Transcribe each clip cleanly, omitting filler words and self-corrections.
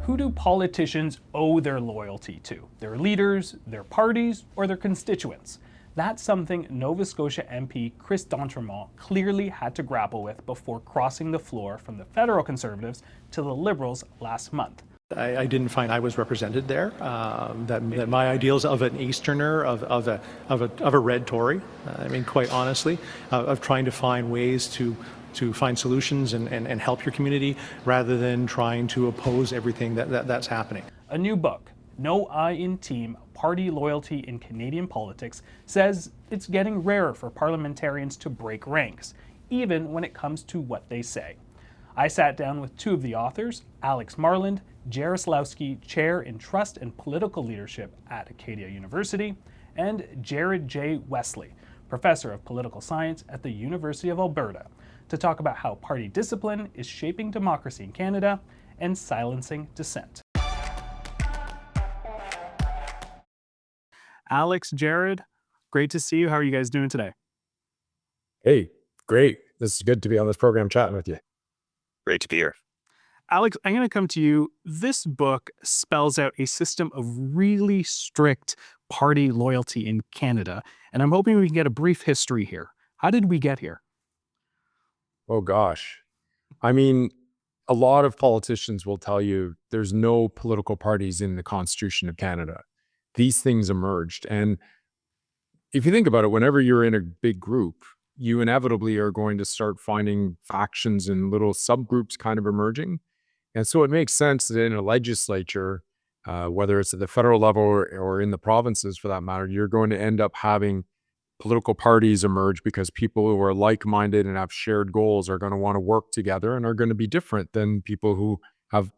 Who do politicians owe their loyalty to? Their leaders, their parties, or their constituents? That's something Nova Scotia MP Chris D'Entremont clearly had to grapple with before crossing the floor from the federal Conservatives to the Liberals last month. I didn't find I was represented there. That my ideals of an Easterner, of a red Tory, I mean, quite honestly, of trying to find ways to find solutions and help your community rather than trying to oppose everything that's happening. A new book, No I in Team, Party Loyalty in Canadian Politics, says it's getting rarer for parliamentarians to break ranks, even when it comes to what they say. I sat down with two of the authors, Alex Marland, Jaroslawski Chair in Trust and Political Leadership at Acadia University, and Jared J. Wesley, Professor of Political Science at the University of Alberta, to talk about how party discipline is shaping democracy in Canada and silencing dissent. Alex, Jared, great to see you. How are you guys doing today? Hey, great. This is good to be on this program chatting with you. Great to be here. Alex, I'm going to come to you. This book spells out a system of really strict party loyalty in Canada, and I'm hoping we can get a brief history here. How did we get here? Oh, gosh. I mean, a lot of politicians will tell you there's no political parties in the Constitution of Canada. These things emerged. And if you think about it, whenever you're in a big group, you inevitably are going to start finding factions and little subgroups kind of emerging. And so it makes sense that in a legislature, whether it's at the federal level or in the provinces for that matter, you're going to end up having political parties emerge because people who are like-minded and have shared goals are going to want to work together and are going to be different than people who have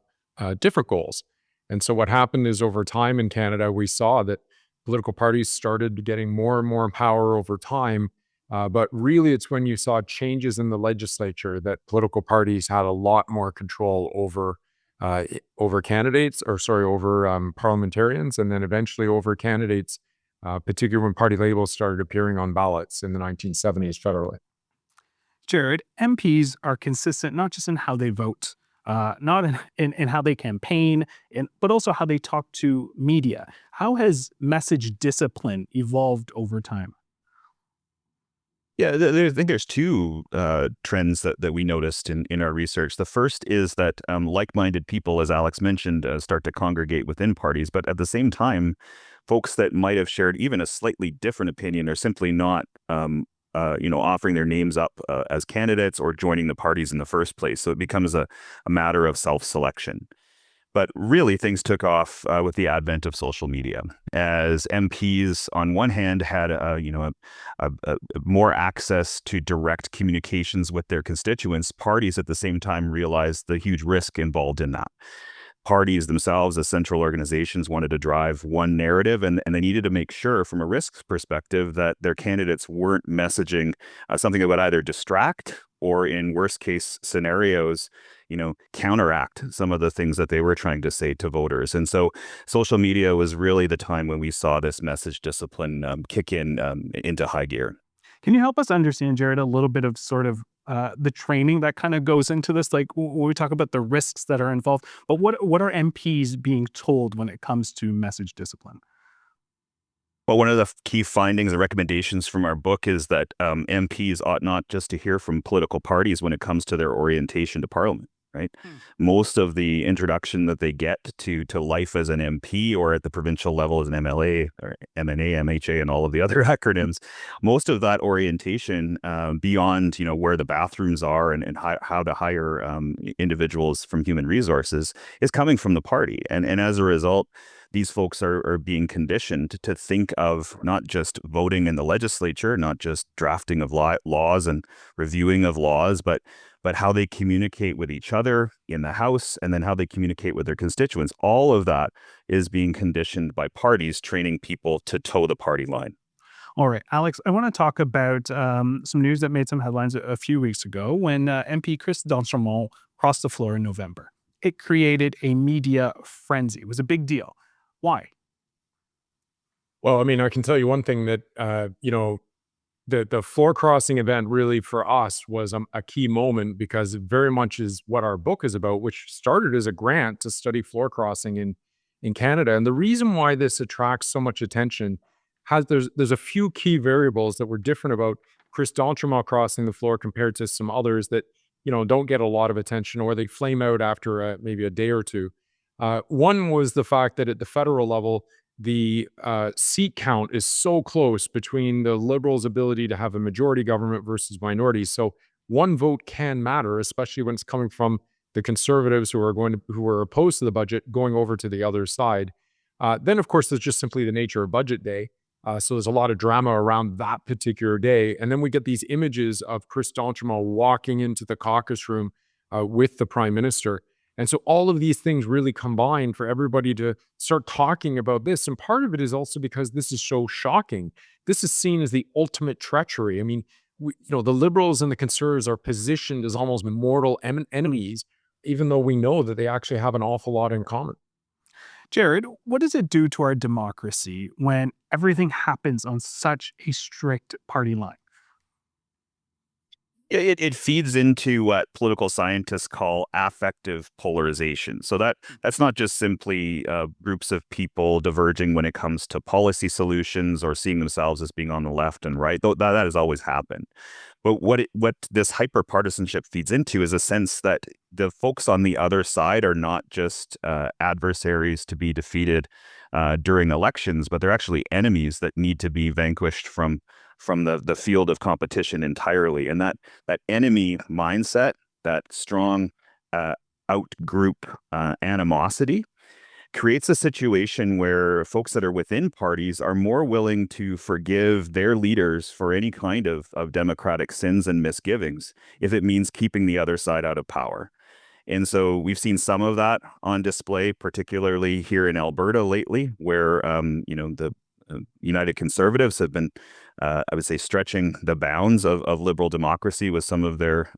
different goals. And so what happened is over time in Canada, we saw that political parties started getting more and more power over time. But really, it's when you saw changes in the legislature that political parties had a lot more control over candidates, over parliamentarians, and then eventually over candidates, particularly when party labels started appearing on ballots in the 1970s federally. Jared, MPs are consistent not just in how they vote, not in how they campaign, but also how they talk to media. How has message discipline evolved over time? Yeah, I think there's two trends that we noticed in our research. The first is that like-minded people, as Alex mentioned, start to congregate within parties, but at the same time, folks that might have shared even a slightly different opinion are simply not offering their names up as candidates or joining the parties in the first place. So it becomes a matter of self-selection. But really, things took off with the advent of social media, as MPs, on one hand, had more access to direct communications with their constituents. Parties, at the same time, realized the huge risk involved in that. Parties themselves, as central organizations, wanted to drive one narrative, and they needed to make sure, from a risk perspective, that their candidates weren't messaging something that would either distract or, in worst case scenarios, counteract some of the things that they were trying to say to voters. And so social media was really the time when we saw this message discipline kick in into high gear. Can you help us understand, Jared, a little bit of sort of the training that kind of goes into this? Like when we talk about the risks that are involved, but what are MPs being told when it comes to message discipline? Well, one of the key findings and recommendations from our book is that MPs ought not just to hear from political parties when it comes to their orientation to Parliament. Right. Most of the introduction that they get to life as an MP or at the provincial level as an MLA or MNA, MHA, and all of the other acronyms, most of that orientation beyond, where the bathrooms are and how to hire individuals from human resources is coming from the party. And as a result, these folks are being conditioned to think of not just voting in the legislature, not just drafting of laws and reviewing of laws, but how they communicate with each other in the House and then how they communicate with their constituents. All of that is being conditioned by parties, training people to toe the party line. All right, Alex, I want to talk about some news that made some headlines a few weeks ago when MP Chris D'Entremont crossed the floor in November. It created a media frenzy. It was a big deal. Why? Well, I mean, I can tell you one thing that, the floor crossing event really for us was a key moment because it very much is what our book is about, which started as a grant to study floor crossing in Canada. And the reason why this attracts so much attention there's a few key variables that were different about Chris D'Entremont crossing the floor compared to some others that don't get a lot of attention, or they flame out after maybe a day or two. One was the fact that at the federal level, the seat count is so close between the Liberals' ability to have a majority government versus minorities. So one vote can matter, especially when it's coming from the Conservatives who are opposed to the budget going over to the other side. Then, of course, there's just simply the nature of budget day. So there's a lot of drama around that particular day. And then we get these images of Chris D'Entremont walking into the caucus room with the prime minister. And so all of these things really combine for everybody to start talking about this. And part of it is also because this is so shocking. This is seen as the ultimate treachery. I mean, the Liberals and the Conservatives are positioned as almost mortal enemies, even though we know that they actually have an awful lot in common. Jared, what does it do to our democracy when everything happens on such a strict party line? It feeds into what political scientists call affective polarization. So that's not just simply groups of people diverging when it comes to policy solutions or seeing themselves as being on the left and right. Though that has always happened. But what this hyperpartisanship feeds into is a sense that the folks on the other side are not just adversaries to be defeated during elections, but they're actually enemies that need to be vanquished from the field of competition entirely. And that enemy mindset, that strong out-group animosity, creates a situation where folks that are within parties are more willing to forgive their leaders for any kind of democratic sins and misgivings if it means keeping the other side out of power. And so we've seen some of that on display, particularly here in Alberta lately, where the United Conservatives have been, I would say, stretching the bounds of liberal democracy with some of their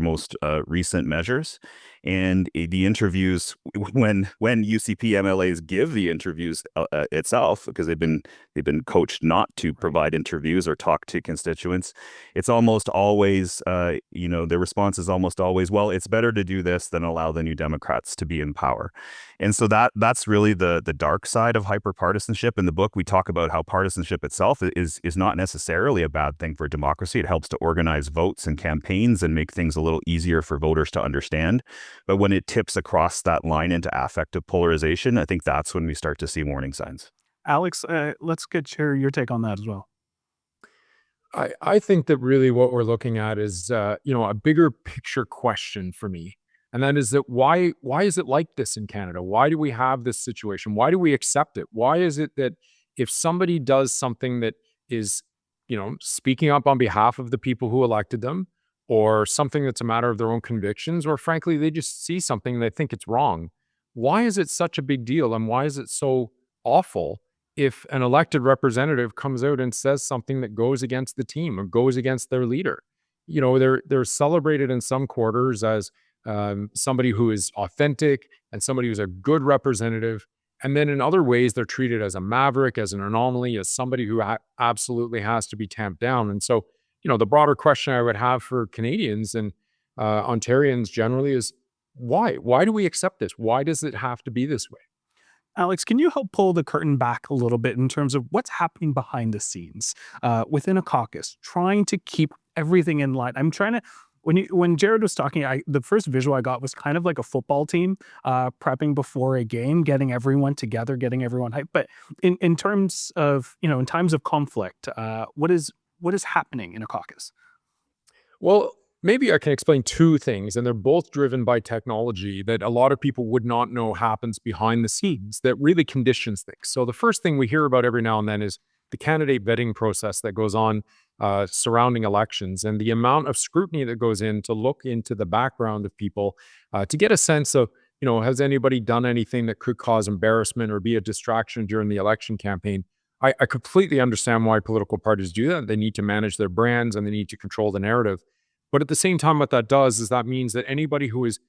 most recent measures. And the interviews, when UCP MLAs give the interviews itself, because they've been coached not to provide interviews or talk to constituents, it's almost always, their response is almost always, well, it's better to do this than allow the New Democrats to be in power. And so that's really the dark side of hyperpartisanship. In the book, we talk about how partisanship itself is not necessarily a bad thing for democracy. It helps to organize votes and campaigns and make things a little easier for voters to understand. But when it tips across that line into affective polarization, I think that's when we start to see warning signs. Alex, let's get your take on that as well. I think that really what we're looking at is, a bigger picture question for me. And that is that why is it like this in Canada? Why do we have this situation? Why do we accept it? Why is it that if somebody does something that is, speaking up on behalf of the people who elected them, or something that's a matter of their own convictions, or frankly, they just see something and they think it's wrong, why is it such a big deal? And why is it so awful if an elected representative comes out and says something that goes against the team or goes against their leader? They're celebrated in some quarters as somebody who is authentic and somebody who's a good representative. And then in other ways, they're treated as a maverick, as an anomaly, as somebody who absolutely has to be tamped down. And so, the broader question I would have for Canadians and Ontarians generally is why? Why do we accept this? Why does it have to be this way? Alex, can you help pull the curtain back a little bit in terms of what's happening behind the scenes within a caucus, trying to keep everything in line? I'm trying to, when Jared was talking, the first visual I got was kind of like a football team prepping before a game, getting everyone together, getting everyone hyped. But in terms of, in times of conflict, what is happening in a caucus? Well, maybe I can explain two things, and they're both driven by technology that a lot of people would not know happens behind the scenes that really conditions things. So the first thing we hear about every now and then is the candidate vetting process that goes on surrounding elections, and the amount of scrutiny that goes in to look into the background of people to get a sense of, has anybody done anything that could cause embarrassment or be a distraction during the election campaign? I completely understand why political parties do that. They need to manage their brands and they need to control the narrative. But at the same time, what that does is that means that anybody who is,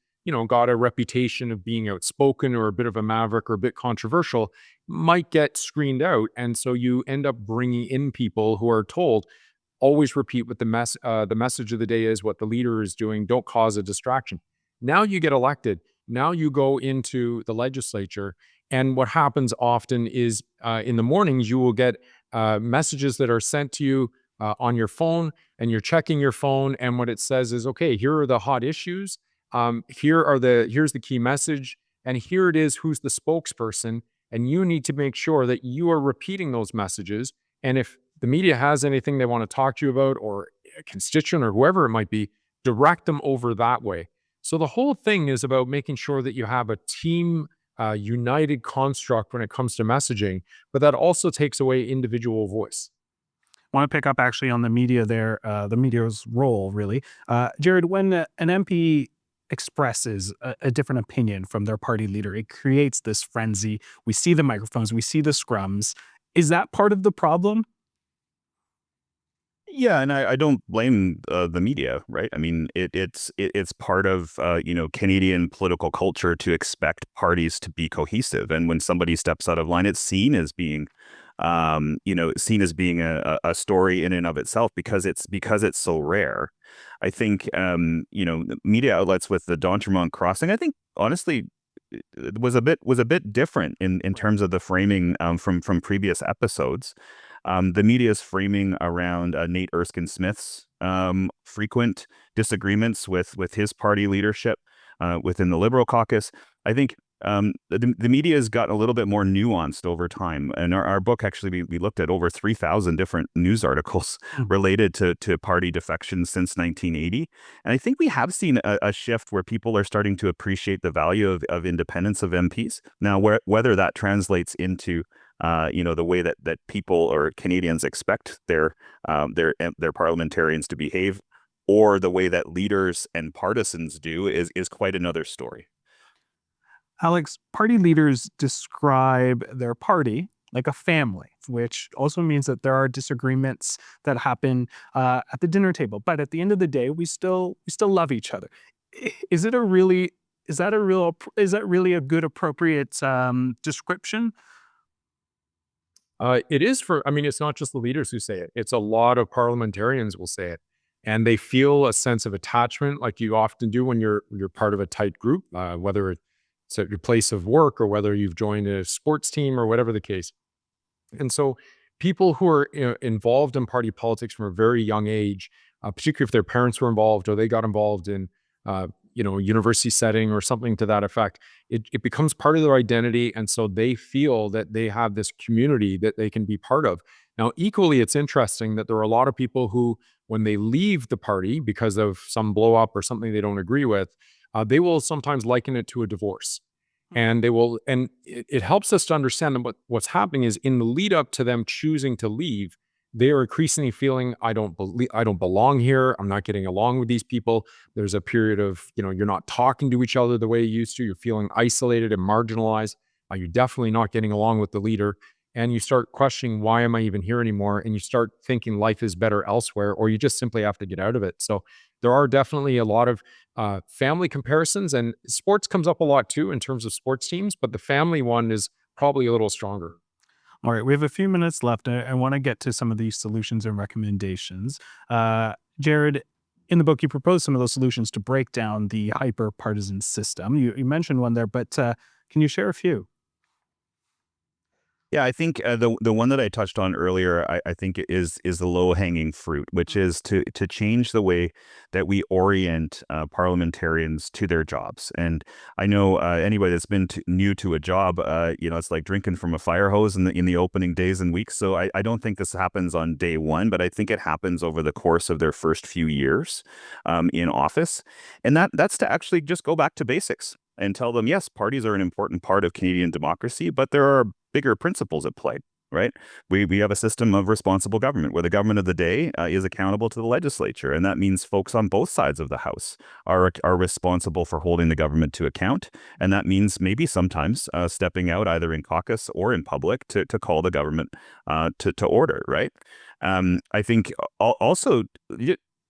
got a reputation of being outspoken or a bit of a maverick or a bit controversial might get screened out. And so you end up bringing in people who are told, always repeat what the message of the day is, what the leader is doing. Don't cause a distraction. Now you get elected. Now you go into the legislature, and what happens often is in the mornings you will get messages that are sent to you on your phone, and you're checking your phone, and what it says is, okay, here are the hot issues. Here's the key message, and here it is, who's the spokesperson, and you need to make sure that you are repeating those messages. And if the media has anything they want to talk to you about, or a constituent or whoever it might be, direct them over that way. So the whole thing is about making sure that you have a team united construct when it comes to messaging, but that also takes away individual voice. I want to pick up actually on the media there, the media's role, really. Jared, when an MP expresses a different opinion from their party leader, it creates this frenzy. We see the microphones, we see the scrums. Is that part of the problem? Yeah, and I don't blame the media, right? I mean, it's part of Canadian political culture to expect parties to be cohesive, and when somebody steps out of line, it's seen as being, seen as being a story in and of itself because it's so rare. I think media outlets with the D'Entremont crossing, I think honestly, it was a bit different in terms of the framing from previous episodes. The media's framing around Nate Erskine-Smith's frequent disagreements with his party leadership within the Liberal caucus, I think the media has gotten a little bit more nuanced over time. In our book, actually, we looked at over 3,000 different news articles related to party defections since 1980. And I think we have seen a shift where people are starting to appreciate the value of independence of MPs. Now, whether that translates into the way that people or Canadians expect their parliamentarians to behave, or the way that leaders and partisans do is quite another story. Alex, party leaders describe their party like a family, which also means that there are disagreements that happen at the dinner table. But at the end of the day, we still love each other. Is that really a good, appropriate description? It is it's not just the leaders who say it. It's a lot of parliamentarians will say it. And they feel a sense of attachment like you often do when you're part of a tight group, whether it's at your place of work or whether you've joined a sports team or whatever the case. And so people who are involved in party politics from a very young age, particularly if their parents were involved or they got involved in a university setting or something to that effect, it becomes part of their identity. And so they feel that they have this community that they can be part of. Now, equally, it's interesting that there are a lot of people who, when they leave the party because of some blow up or something they don't agree with, they will sometimes liken it to a divorce. And it helps us to understand that what's happening is in the lead up to them choosing to leave, they are increasingly feeling, I don't belong here. I'm not getting along with these people. There's a period of, you're not talking to each other the way you used to. You're feeling isolated and marginalized. You're definitely not getting along with the leader. And you start questioning, why am I even here anymore? And you start thinking life is better elsewhere, or you just simply have to get out of it. So there are definitely a lot of family comparisons, and sports comes up a lot too in terms of sports teams, but the family one is probably a little stronger. All right, we have a few minutes left. I want to get to some of these solutions and recommendations. Jared, in the book, you propose some of those solutions to break down the hyper-partisan system. You mentioned one there, but can you share a few? Yeah, I think the one that I touched on earlier, I think is the low hanging fruit, which is to change the way that we orient parliamentarians to their jobs. And I know anybody that's been new to a job, it's like drinking from a fire hose in the opening days and weeks. So I don't think this happens on day one, but I think it happens over the course of their first few years in office, and that's to actually just go back to basics and tell them, yes, parties are an important part of Canadian democracy, but there are bigger principles at play, right? We have a system of responsible government where the government of the day is accountable to the legislature. And that means folks on both sides of the House are responsible for holding the government to account. And that means maybe sometimes stepping out either in caucus or in public to call the government to order, right? I think also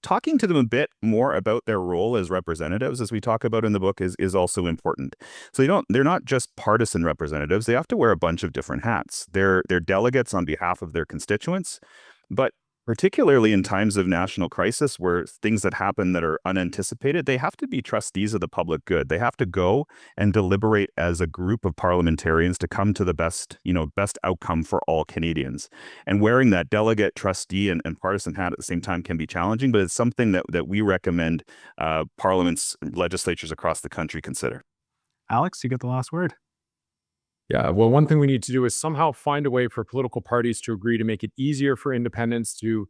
talking to them a bit more about their role as representatives, as we talk about in the book, is also important. So they're not just partisan representatives. They have to wear a bunch of different hats. They're delegates on behalf of their constituents, but particularly in times of national crisis where things that happen that are unanticipated, they have to be trustees of the public good. They have to go and deliberate as a group of parliamentarians to come to the best outcome for all Canadians. And wearing that delegate, trustee, and partisan hat at the same time can be challenging, but it's something that we recommend parliaments, legislatures across the country consider. Alex, you get the last word. Yeah, well, one thing we need to do is somehow find a way for political parties to agree to make it easier for independents to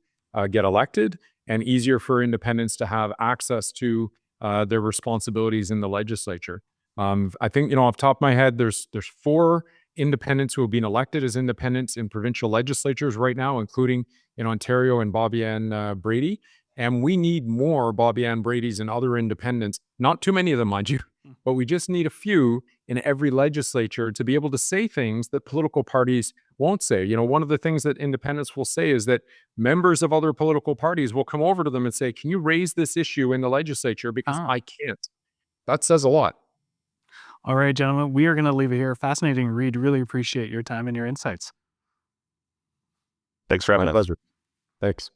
get elected and easier for independents to have access to their responsibilities in the legislature. I think, off the top of my head, there's 4 independents who have been elected as independents in provincial legislatures right now, including in Ontario and Bobby-Ann Brady. And we need more Bobby-Ann Bradys and other independents, not too many of them, mind you, but we just need a few in every legislature to be able to say things that political parties won't say. One of the things that independents will say is that members of other political parties will come over to them and say, can you raise this issue in the legislature because I can't? That says a lot. All right, gentlemen, we are going to leave it here. Fascinating read. Really appreciate your time and your insights. Thanks for having us. My pleasure. Thanks.